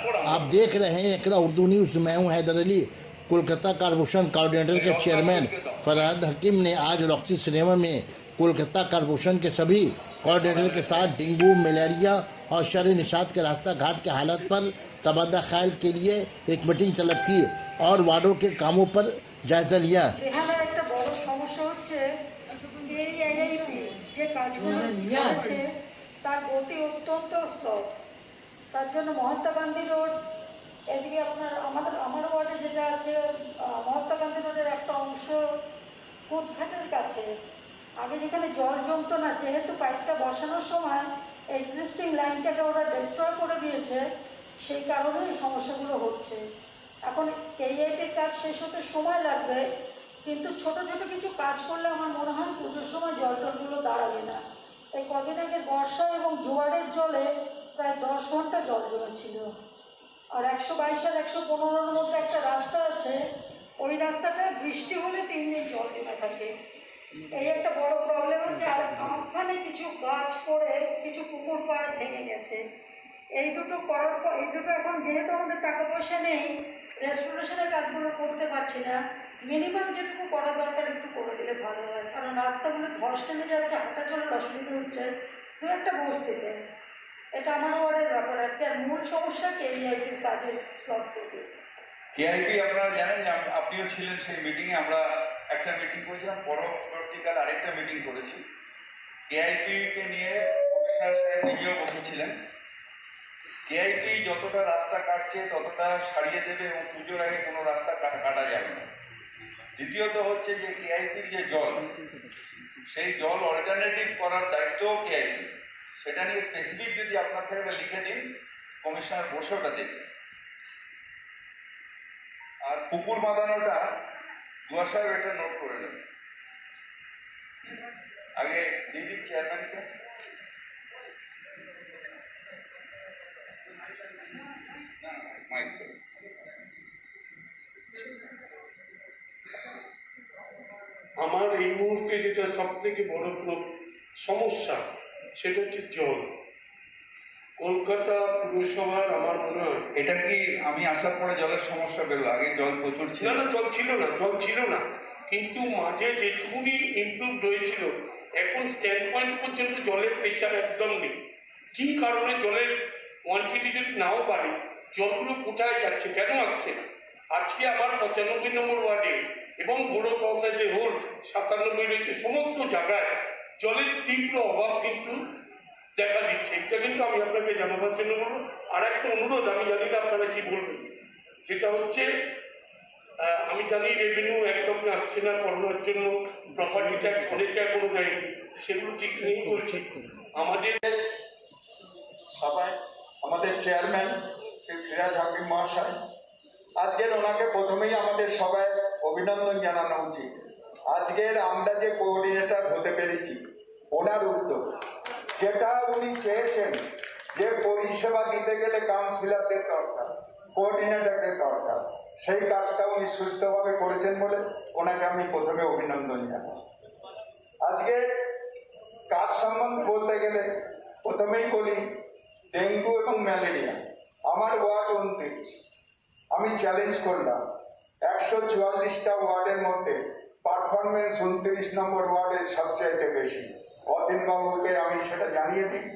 आप देख रहे हैं एकरा उर्दू न्यूज़। मैं हूं हैदर अली। कोलकाता कॉरपोरेशन कोऑर्डिनेटर के चेयरमैन फरहाद हकीम ने आज रॉक्सी सिनेमा में कोलकाता कॉरपोरेशन के सभी कोऑर्डिनेटर के साथ डेंगू, मलेरिया और शहरी निशात के रास्ता घाट के हालात पर तबादला ख्याल के लिए एक मीटिंग तलब की और वार्डों के कामों पर जायजा लिया। তার গতি অত্যন্ত স্লো। তার জন্য মহাত্মা গান্ধী রোড এদিকে আমার ওয়ার্ডে যেটা আছে মহাত্মা গান্ধী রোডের একটা অংশ কুদঘাটের কাছে আগে যেখানে জল জমতো না, যেহেতু পাইপটা বসানোর সময় এক্সিস্টিং লাইনটাকে ওরা ডিস্ট্রয় করে দিয়েছে, সেই কারণে এই সমস্যাগুলো হচ্ছে। এখন কেইআইপির কাজ শেষ হতে সময় লাগবে, কিন্তু ছোট ছোট কিছু কাজ করলে আমার মনে হয় পুজোর সময় জলটলগুলো দাঁড়াবে না। এই কদিন আগে বর্ষা এবং জোয়ারের জলে প্রায় 10 ঘন্টা জল জমেছিল। আর 122 আর 115-এর মধ্যে একটা রাস্তা আছে, ওই রাস্তাটায় বৃষ্টি হলে 3 দিন জল জমে থাকে। এই একটা বড় প্রবলেম হচ্ছে। আর ওখানে কিছু গাছ পড়ে কিছু পুকুর পাড় ভেঙে গেছে। এই দুটো করার পর এই দুটো এখন যেহেতু আমাদের টাকা পয়সা নেই, রেস্টোরেশনের কাজগুলো করতে পারছি না, মিনিমাম যেটুকু করা দরকার একটু করে দিলে ভালো হয়। কারণ রাস্তাগুলো ধস নেমে যাচ্ছে, হাঁটা চলার অসুবিধা হচ্ছে দু একটা বস্তিতে। এটা আমার ওয়ার্ডের ব্যাপার। আজকে আর মূল সমস্যা কেইআইপির কাজে স্লট করবে। কেআইপি আপনারা জানেন, আপনিও ছিলেন সেই মিটিংয়ে। আমরা একটা মিটিং করেছিলাম, পরবর্তীকাল আরেকটা মিটিং করেছি। কেআইপিকে নিয়ে কমিশনার সাহেব নিজেও বসেছিলেন। কেআইপি যতটা রাস্তা কাটছে ততটা সারিয়ে দেবে এবং পুজোর আগে কোনো রাস্তা কাটা যাবে না। দ্বিতীয়ত হচ্ছে যে কেআইপির যে জল, সেই জল অল্টারনেটিভ করার দায়িত্বও কেআইপি। সেটা নিয়ে স্পেসিফিক যদি আপনার থেকে লিখে দিন, কমিশনার বসে ওটা দেখে। আর পুকুর বাঁধানোটা দুয়া সাহেব এটা নোট করে দেবেন। আগে দিদি চেয়ারম্যানকে আমার এই মুহূর্তে যেটা সব থেকে বড় সমস্যা সেটা হচ্ছে জল। কলকাতা পুরসভার আমার মনে হয় এটা কি আমি আসার পরে জলের সমস্যা বেরোলো? আগে জল প্রচুর ছিল না, জল ছিল না, কিন্তু মাঝে যেটুকুনি ইমপ্রুভ হয়েছিল, এখন স্ট্যান্ড পয়েন্ট পর্যন্ত জলের প্রেশার একদম নেই। কি কারণে জলের কোয়ান্টিটি যদি নাও বাড়ে, জলগুলো কোথায় যাচ্ছে, কেন আসছে না? আজকে আমার 95 নম্বর ওয়ার্ডে এবং বড় তহসিল যে হোল 97 রয়েছে, সমস্ত জায়গায় জলের তীব্র অভাব কিন্তু দেখা দিচ্ছে। এটা কিন্তু আমি আপনাকে জানাবার জন্য বলবো। আর একটা অনুরোধ, আমি জানি না আপনারা কি বলবেন, সেটা হচ্ছে আমি জানি রেভিনিউ একদম আসছে না করোনার জন্য, প্রপার্টি ট্যাক্স অনেকটা কোনো দেয়নি, সেগুলো ঠিক নেই বলছে। আমাদের সবাই আমাদের চেয়ারম্যান শ্রী ফিরাজ হাকিম মহাশয়, আজকের ওনাকে প্রথমেই আমাদের সবাই অভিনন্দন জানানো উচিত। আজকের আমরা যে কোঅর্ডিনেটর হতে পেরেছি, ওনার উদ্যোগ, যেটা উনি চেয়েছেন যে পরিষেবা দিতে গেলে কাউন্সিলরদের দরকার, কোঅর্ডিনেটরদের দরকার, সেই কাজটা উনি সুস্থভাবে করেছেন বলে ওনাকে আমি প্রথমে অভিনন্দন জানাই। আজকে কাজ সম্বন্ধে বলতে গেলে প্রথমেই বলি, ডেঙ্গু এবং ম্যালেরিয়া আমার ওয়ার্ড 29। আমি চ্যালেঞ্জ করলাম 144টা ওয়ার্ডের মধ্যে পারফরমেন্স 29 নম্বর ওয়ার্ডের সবচাইতে বেশি। অতীন বাবুকে আমি সেটা জানিয়ে দিই,